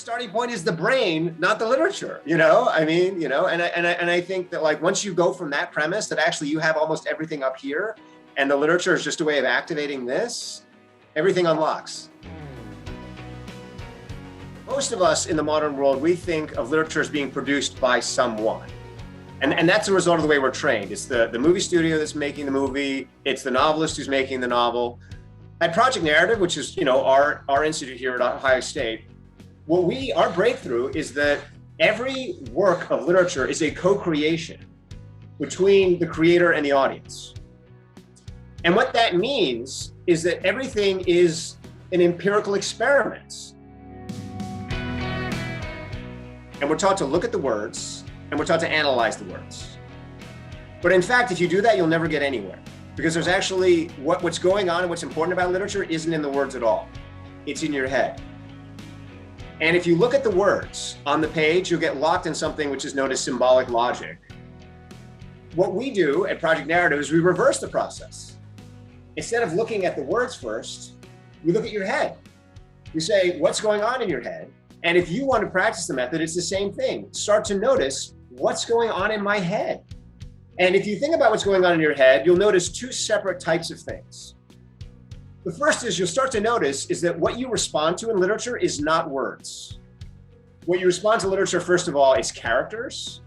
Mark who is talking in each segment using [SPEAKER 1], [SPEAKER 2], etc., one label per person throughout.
[SPEAKER 1] starting point is the brain, not the literature, I think that like, once you go from that premise that actually you have almost everything up here and the literature is just a way of activating this, everything unlocks. Most of us in the modern world, we think of literature as being produced by someone. And that's a result of the way we're trained. It's the movie studio that's making the movie. It's the novelist who's making the novel. At Project Narrative, which is our institute here at Ohio State, our breakthrough is that every work of literature is a co-creation between the creator and the audience. And what that means is that everything is an empirical experiment. And we're taught to look at the words, and we're taught to analyze the words. But in fact, if you do that, you'll never get anywhere, because there's actually what's going on and what's important about literature isn't in the words at all. It's in your head. And if you look at the words on the page, you'll get locked in something which is known as symbolic logic. What we do at Project Narrative is we reverse the process. Instead of looking at the words first, we look at your head. We say, what's going on in your head? And if you want to practice the method, it's the same thing. Start to notice what's going on in my head. And if you think about what's going on in your head, you'll notice two separate types of things. The first is you'll start to notice is that what you respond to in literature is not words. What you respond to literature, first of all, is characters.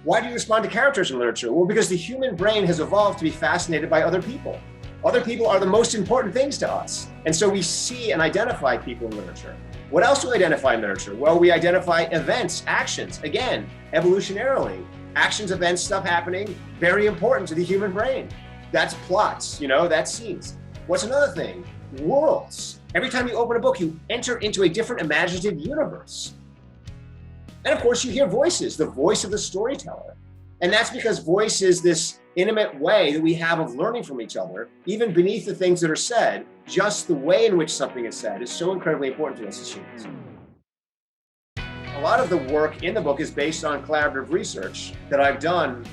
[SPEAKER 1] Why do you respond to characters in literature? Well, because the human brain has evolved to be fascinated by other people. Other people are the most important things to us. And so we see and identify people in literature. What else do we identify in literature? Well, we identify events, actions, again, evolutionarily. Actions, events, stuff happening, very important to the human brain. That's plots, that's scenes. What's another thing? Worlds. Every time you open a book, you enter into a different imaginative universe. And of course, you hear voices, the voice of the storyteller. And that's because voice is this intimate way that we have of learning from each other, even beneath the things that are said. Just the way in which something is said is so incredibly important to us as humans. A lot of the work in the book is based on collaborative research that I've done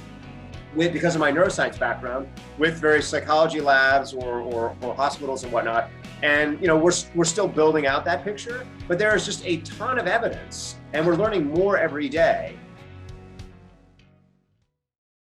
[SPEAKER 1] because of my neuroscience background with various psychology labs or hospitals and whatnot. And we're still building out that picture, but there is just a ton of evidence and we're learning more every day